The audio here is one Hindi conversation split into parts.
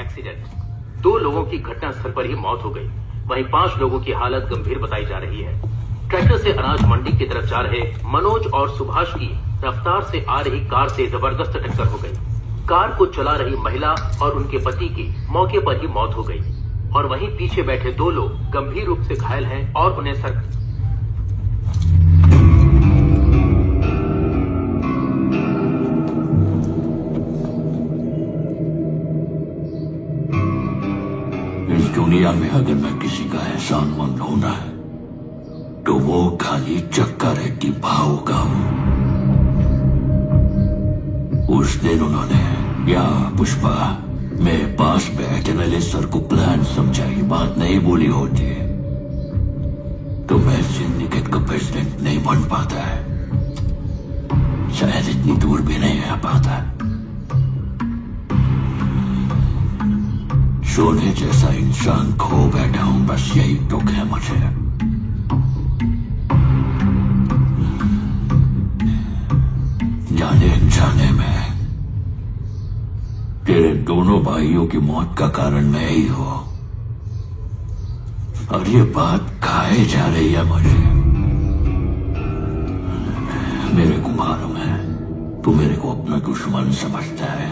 एक्सीडेंट। 2 लोगों की घटनास्थल पर ही मौत हो गई, वहीं 5 लोगों की हालत गंभीर बताई जा रही है। ट्रैक्टर से अनाज मंडी की तरफ जा रहे मनोज और सुभाष की रफ्तार से आ रही कार से जबरदस्त टक्कर हो गई। कार को चला रही महिला और उनके पति की मौके पर ही मौत हो गई और वहीं पीछे बैठे 2 लोग गंभीर रूप से घायल हैं और उन्हें इस दुनिया में अगर मैं किसी का एहसानमंद होना है तो वो खाली चक्का रेड्डी भाव का हो। उस दिन उन्होंने या पुष्पा मेरे पास बैठ एमएलए सर को प्लान समझाई, बात नहीं बोली होती तो मैं सिंडिकेट का प्रेसिडेंट नहीं बन पाता है, शायद इतनी दूर भी नहीं आ पाता। सोने जैसा इंसान खो बैठा हूं, बस यही दुख है मुझे। जाने अनजाने में तेरे दोनों भाइयों की मौत का कारण मैं ही हूं और ये बात खाए जा रही है मुझे। मेरे को मालूम है तू मेरे को अपना दुश्मन समझता है,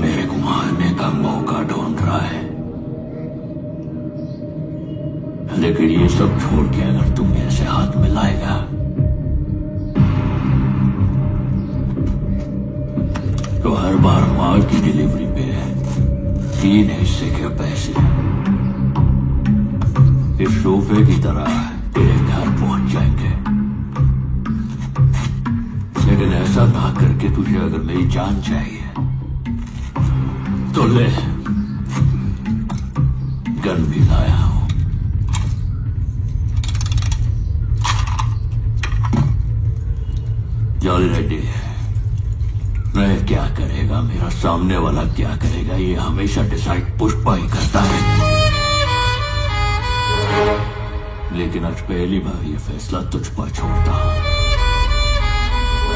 मेरे को मारने का मौका ढूंढ रहा है, लेकिन ये सब छोड़ के अगर तू मेरे से हाथ मिलाएगा तो हर बार माल की डिलीवरी पे 3 हिस्से के पैसे इस सोफे की तरह तेरे घर पहुंच जाएंगे। लेकिन ऐसा ना करके तुझे अगर मेरी जान चाहिए तो ले, गन भी लाया हूं। जॉली रेड्डी मैं क्या करेगा, मेरा सामने वाला क्या करेगा, ये हमेशा डिसाइड पुष्पा ही करता है। लेकिन आज पहली बार ये फैसला तुझ पर छोड़ता हूं।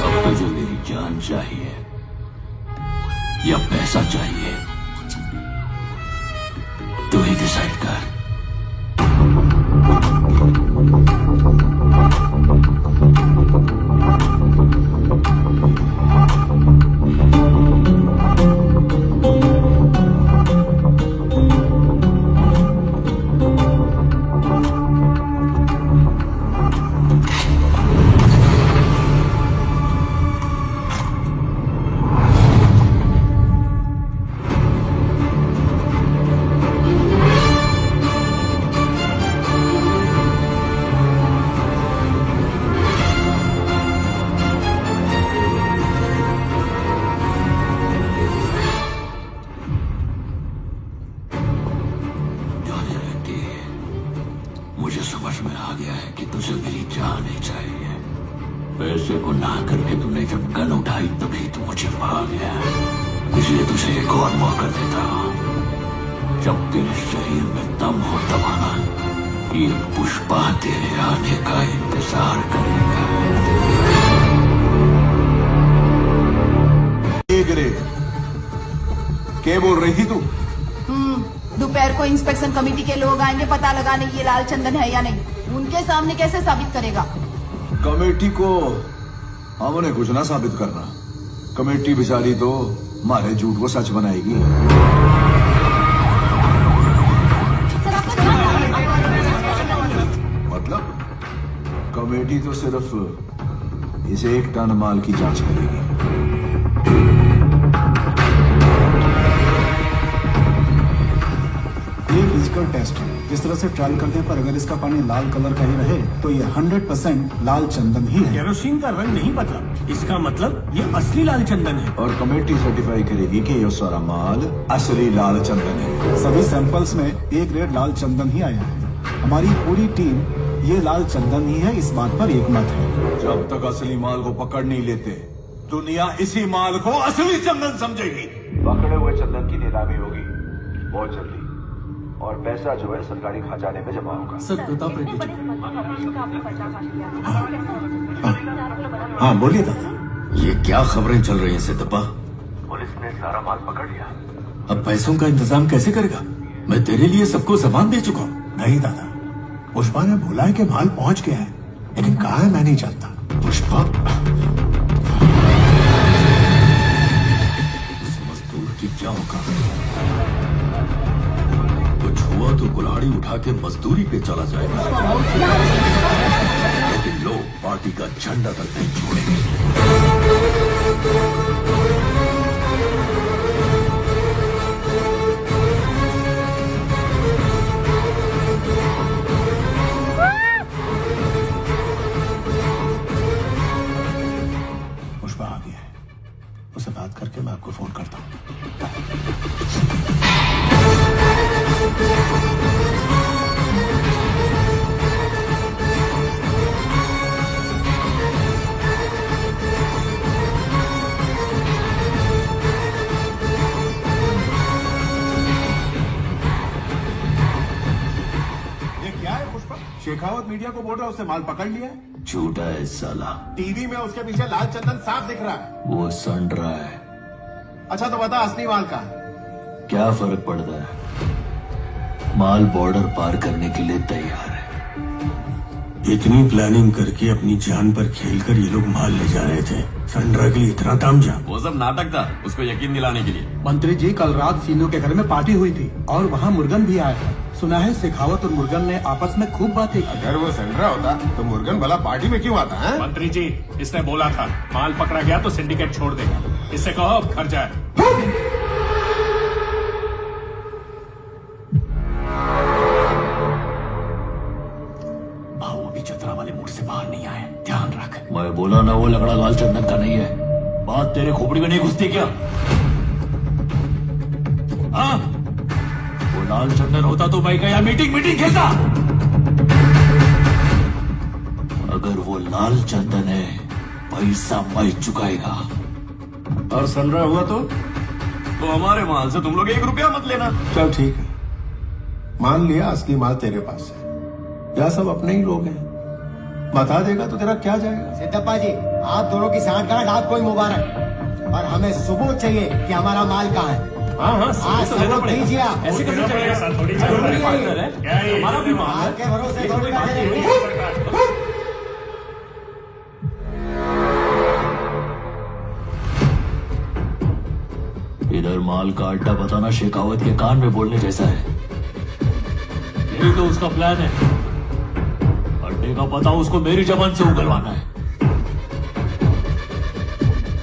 अब तुझे मेरी जान चाहिए या पैसा चाहिए, तू ही डिसाइड कर। मुझे समझ में आ गया है कि तुझे मेरी जान ही चाहिए। पैसे को ना करके तूने जब गन उठाई तभी तू मुझे भाग गया, इसलिए तुझे एक और मौका देता हूं। जब तेरे शरीर में दम हो तब आना, ये पुष्पा तेरे आने का इंतजार करेगा। क्या बोल रही थी तू? दोपहर को इंस्पेक्शन कमेटी के लोग आएंगे पता लगाने ये लाल चंदन है या नहीं। उनके सामने कैसे साबित करेगा? कमेटी को हमने कुछ ना साबित करना, कमेटी बेचारी तो हमारे झूठ को सच बनाएगी। मतलब कमेटी तो सिर्फ इस 1 टन माल की जांच करेगी। ये फिजिकल टेस्ट है, जिस तरह से ट्रायल करने पर अगर इसका पानी लाल कलर का ही रहे तो ये 100% लाल चंदन ही है। केरोसिन का रंग नहीं बदला, इसका मतलब ये असली लाल चंदन है। और कमेटी सर्टिफाई करेगी कि ये सारा माल असली लाल चंदन है। सभी सैंपल्स में A ग्रेड लाल चंदन ही आया है। हमारी पूरी टीम ये लाल चंदन ही है, इस बात पर एकमत है। जब तक असली माल को पकड़ नहीं लेते, दुनिया इसी माल को असली चंदन समझेगी। पकड़े हुए चंदन की नीलामी होगी बहुत जल्दी, और पैसा जो है सरकारी खजाने में जमा होगा। सर प्रताप रेड्डी जी। हाँ बोलिए दादा। ये क्या खबरें चल रही हैं सिद्धप्पा? पुलिस ने सारा माल पकड़ लिया। अब पैसों का इंतजाम कैसे करेगा? मैं तेरे लिए सबको सामान दे चुका हूँ। नहीं दादा, पुष्पा ने बोला है कि माल पहुंच गया है, लेकिन कहाँ है मैं नहीं जानता। पुष्पा, उस मजदूर की क्या औकात है? कुछ हुआ तो कुल्हाड़ी उठा के मजदूरी पे चला जाएगा, लेकिन लोग पार्टी का झंडा तक नहीं छोड़ेंगे। पुष्पा आ गया है, उसे बात करके मैं आपको फोन करता हूँ। ये क्या है पुष्पा? शेखावत मीडिया को बोल रहा है उसने माल पकड़ लिया है। झूठा है साला, टीवी में उसके पीछे लाल चंदन साफ दिख रहा है। वो सन रहा है। अच्छा तो बता असली माल कहाँ है? क्या फर्क पड़ता है? माल बॉर्डर पार करने के लिए तैयार है। इतनी प्लानिंग करके अपनी जान पर खेलकर ये लोग माल ले जा रहे थे। संड्रा के लिए इतना तामझाम। वो सब नाटक था, उसको यकीन दिलाने के लिए। मंत्री जी, कल रात सीनू के घर में पार्टी हुई थी और वहाँ मुर्गन भी आया था। सुना है शेखावत और मुर्गन ने आपस में खूब बातें की। अगर वो संड्रा होता तो मुर्गन भला पार्टी में क्यों आता है? मंत्री जी, इसने बोला था माल पकड़ा गया तो सिंडिकेट छोड़ देगा। इससे कहो अब घर जाए। भाव अभी चतरा वाले मूड से बाहर नहीं आए, ध्यान रख। मैं बोला ना वो लकड़ा लाल चंदन का नहीं है। बात तेरे खोपड़ी में नहीं घुसती क्या? हाँ, वो लाल चंदन होता तो मैं क्या मीटिंग खेलता? अगर वो लाल चंदन है, पैसा मैं चुकाएगा। और सनरा हुआ तो हमारे माल से तुम लोग 1 रुपया मत लेना। चल ठीक है, मान लिया असली माल तेरे पास है। यह सब अपने ही लोग हैं, बता देगा तो तेरा क्या जाएगा। सिद्धप्पा जी, आप दोनों की साठगांठ आपको ही मुबारक, और हमें सबूत चाहिए कि हमारा माल कहाँ है। हाँ, सबूत दीजिए आप। ऐसे कैसे चलेगा? हमारा भी माल है। आपके भरोसे थोड़ी बैठे रहेंगे। इधर माल का अड्डा बताना शेखावत के कान में बोलने जैसा है। यही तो उसका प्लान है। अड्डे का पता उसको मेरी जबान से उगलवाना है।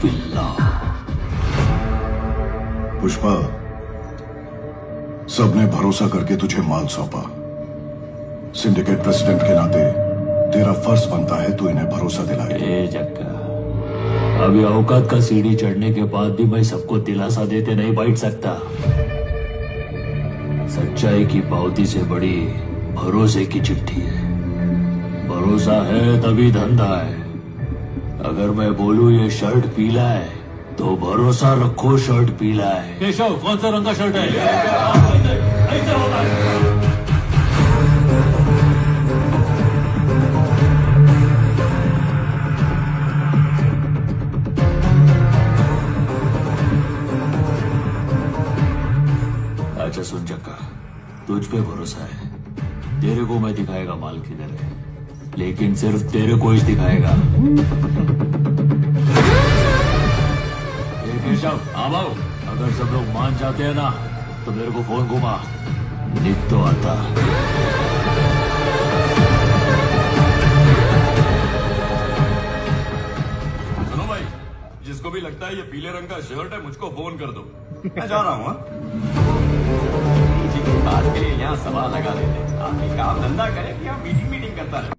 पिल्ला। पुष्पा, सबने भरोसा करके तुझे माल सौंपा। सिंडिकेट प्रेसिडेंट के नाते तेरा फर्ज बनता है तू इन्हें भरोसा दिलाए। ए जक्का, अभी औकात का सीढ़ी चढ़ने के बाद भी मैं सबको दिलासा देते नहीं बैठ सकता। सच्चाई की पावती से बड़ी भरोसे की चिट्ठी है। भरोसा है तभी धंधा है। अगर मैं बोलूं ये शर्ट पीला है तो भरोसा रखो शर्ट पीला है। केशव, कौन सा रंग का शर्ट है? ऐसे होता है। अच्छा सुन चक्का, तुझ पे भरोसा है। तेरे को मैं दिखाएगा माल किधर है, लेकिन सिर्फ तेरे को ही दिखाएगा। केशव, आओ। अगर सब लोग मान जाते हैं ना तो मेरे को फोन घुमा, निक तो आता। सुनो भाई, जिसको भी लगता है ये पीले रंग का शर्ट है मुझको फोन कर दो, मैं जा रहा हूँ। बात के लिए यहाँ सवाल लगा लेते, आप ही काम धंधा करें कि यहाँ मीटिंग करता रहे।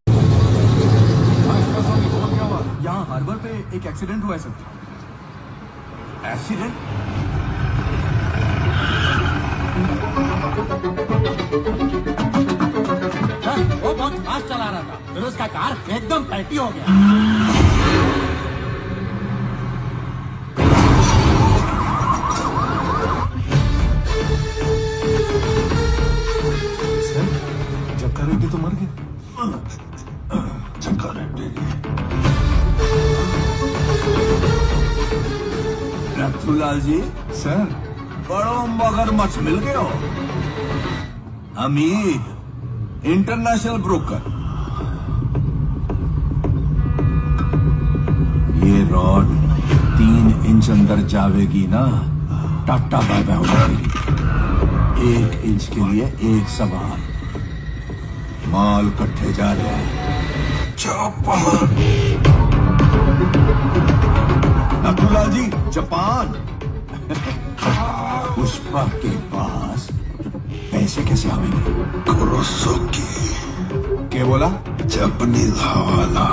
यहाँ हार्बर पे एक एक्सीडेंट हुआ है सर। एक्सीडेंट? सर, वो बहुत फास्ट चला रहा था, फिर उसका कार एकदम पलटी हो गया। जक्का रेड्डी तो मर गया। चक्का रेड्डी नथुलाल जी सर बड़ो मगरमच्छ मिल गए हो। Hamid international broker. ये रॉड 3 इंच अंदर जावेगी ना, टाटा बाय बाय हो जाएगी। 1 इंच के लिए 1 सवाल। माल कट्ठे जा रहे हैं। जापान। नथुलाल जी जापान। पुष्पा के पास पैसे कैसे आवेंगे? कुरोसोकी क्या बोला? जापानीज हवाला।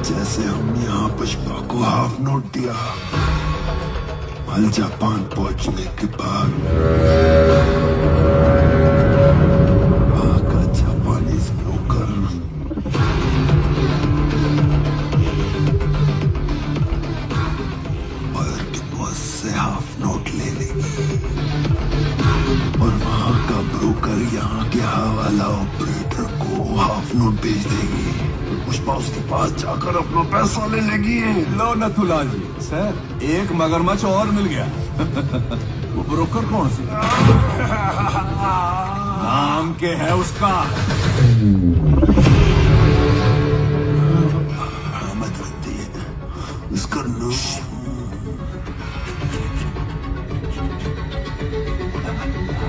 जैसे हम यहाँ पुष्पा को हाफ नोट दिया, माल जापान पहुंचने के बाद वहां का जापानीज ब्रोकर से हाफ नोट ले लेगी और वहां का ब्रोकर यहाँ के हवाला ऑपरेटर को हाफ नोट भेज देगी। पुष्पा उसके पास जाकर अपना पैसा ले लेगी। लो नथुलाल जी, सर एक मगरमच्छ और मिल गया। वो ब्रोकर कौन सी? नाम के है उसका? मत रखती है उसका नाम।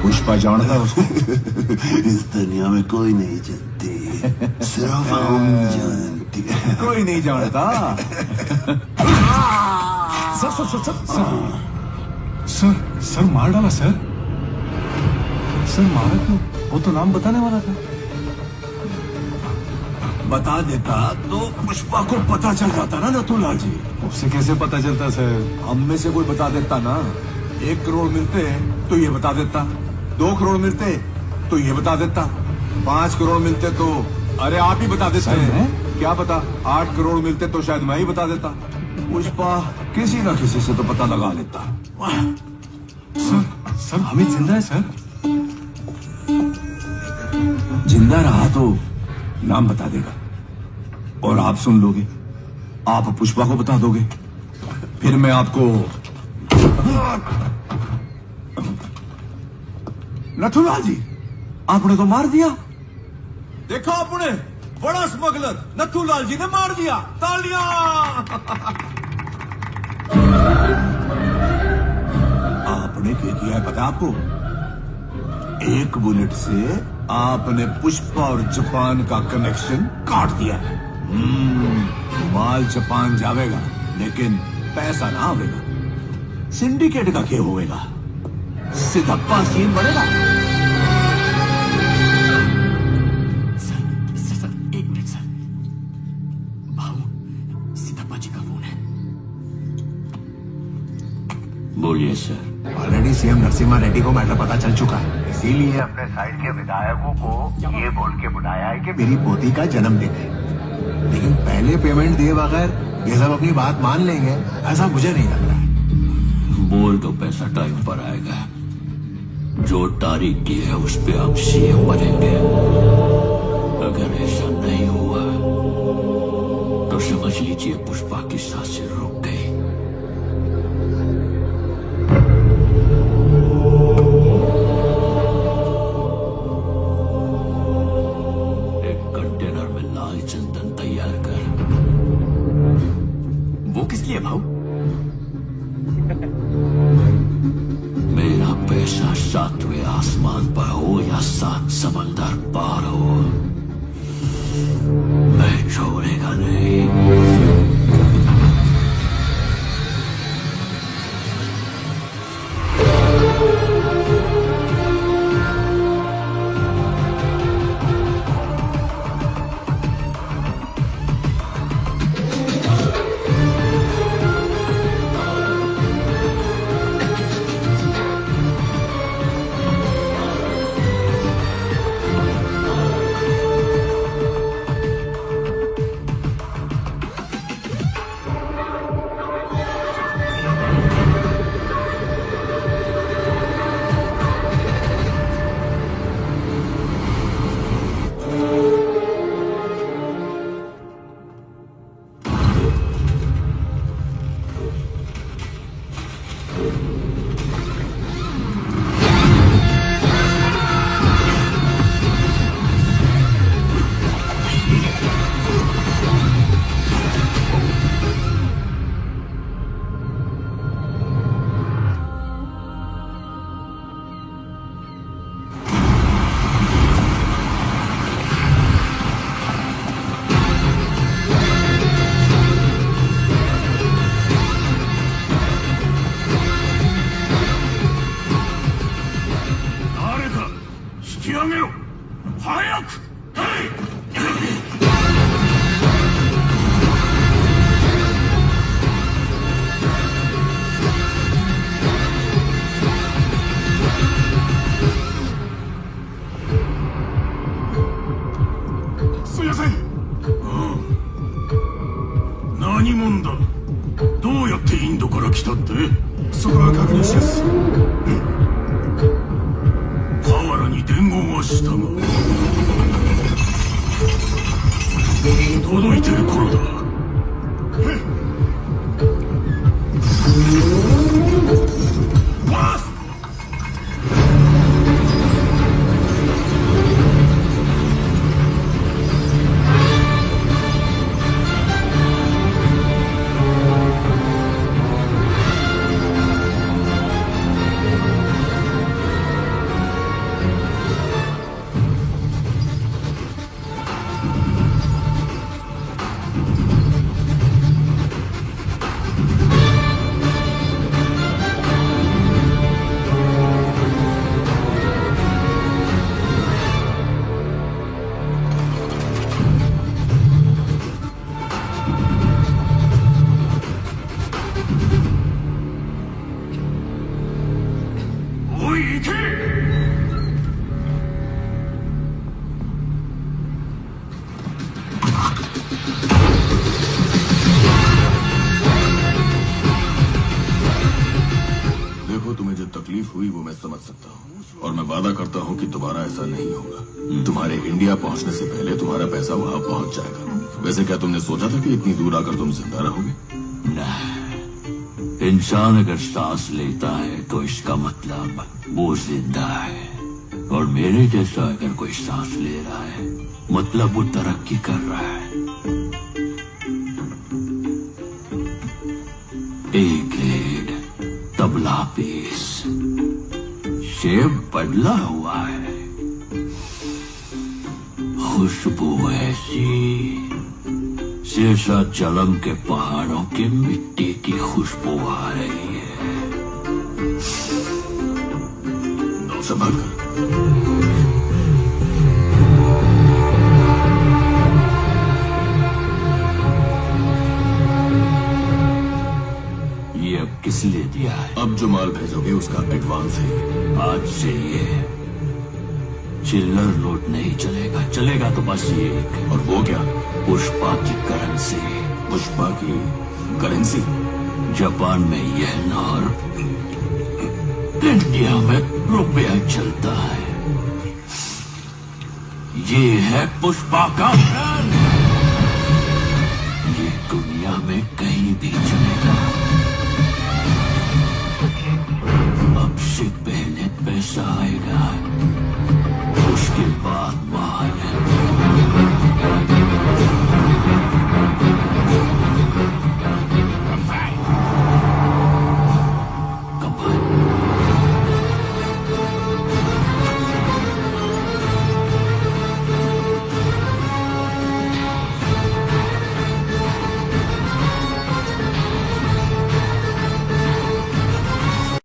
पुष्पा जानता है उसको? इस दुनिया में कोई नहीं जानती, सिर्फ हम जानते हैं। कोई नहीं जानता। Sir sir sir sir sir sir sir मार डाला सर। सर मारा क्यों? वो तो नाम बताने वाला था। बता देता तो पुष्पा को पता चल जाता ना नथुलाल जी। उससे कैसे पता चलता सर? हम में से कोई बता देता ना। 1 करोड़ मिलते तो ये बता देता, 2 करोड़ मिलते तो ये बता देता, 5 करोड़ मिलते तो अरे आप ही बता देते हैं। क्या पता 8 करोड़ मिलते तो शायद मैं ही बता देता। पुष्पा किसी ना किसी से तो पता लगा लेता। सर सर हमीद जिंदा है सर? जिंदा रहा तो नाम बता देगा और आप सुन लोगे। आप पुष्पा को बता दोगे, फिर मैं आपको। नथुलाल जी आपने तो मार दिया। देखा आपने, बड़ा स्मगलर नथुलाल जी ने मार दिया। तालियां। आपने क्या किया है पता आपको? 1 बुलेट से आपने पुष्पा और जापान का कनेक्शन काट दिया है। माल जापान जावेगा लेकिन पैसा ना आवेगा। सिंडिकेट का क्या होएगा? सिद्धप्पा सीन बनेगा। Sir 1 minute sir. भाऊ सिद्धप्पा जी का फोन है। बोलिए sir. Already CM Narasimha Reddy को मैटर पता चल चुका है, इसीलिए अपने साइड के विधायकों को ये बोल के बुलाया है कि मेरी पोती का जन्मदिन है। लेकिन पहले पेमेंट दिए बगैर ये सब अपनी बात मान लेंगे ऐसा मुझे नहीं लग रहा है। बोल तो पैसा टाइम पर आएगा। जो तारीख की है उस पे आप सीएम बनेंगे। अगर ऐसा नहीं हुआ तो समझ लीजिए पुष्पा की सांसें रुक गई। एक कंटेनर में लाल चंदन तैयार कर। वो किस लिए भाऊ? मेरा पैसा 7वें आसमान पर हो या 7 समंदर पार हो, मैं छोड़ेगा नहीं। げよ。早く。すみません。何者だ。どうやってインドから来たって。そこは確認します。河原に伝言はしたが届いてる頃だ。バスおい、行け。देखो, तुम्हें जो तकलीफ हुई वो मैं समझ सकता हूँ और मैं वादा करता हूँ कि दोबारा ऐसा नहीं होगा। तुम्हारे इंडिया पहुँचने से पहले तुम्हारा पैसा वहाँ पहुँच जाएगा। वैसे क्या तुमने सोचा था कि इतनी दूर आकर तुम जिंदा रहोगे? नहीं, इंसान अगर सांस लेता है तो इसका मतलब वो जिंदा है, और मेरे जैसा अगर कोई सांस ले रहा है मतलब वो तरक्की कर रहा है। ए ग्रेड तबला पीस, शेप बदला हुआ है, खुशबू ऐसी शेषाचलम के पहाड़ों की मिट्टी की खुशबू आ रही है। संभाल कर। ये अब किस लिए दिया है? अब जो माल भेजोगे उसका एडवांस है। आज से ये चिल्लर नोट नहीं चलेगा, चलेगा तो बस ये। और वो क्या? पुष्पा की करेंसी। पुष्पा की करेंसी? जापान में यह नार, इंडिया में रुपया चलता है। ये है पुष्पा का ब्रांड, ये दुनिया में कहीं भी चलेगा।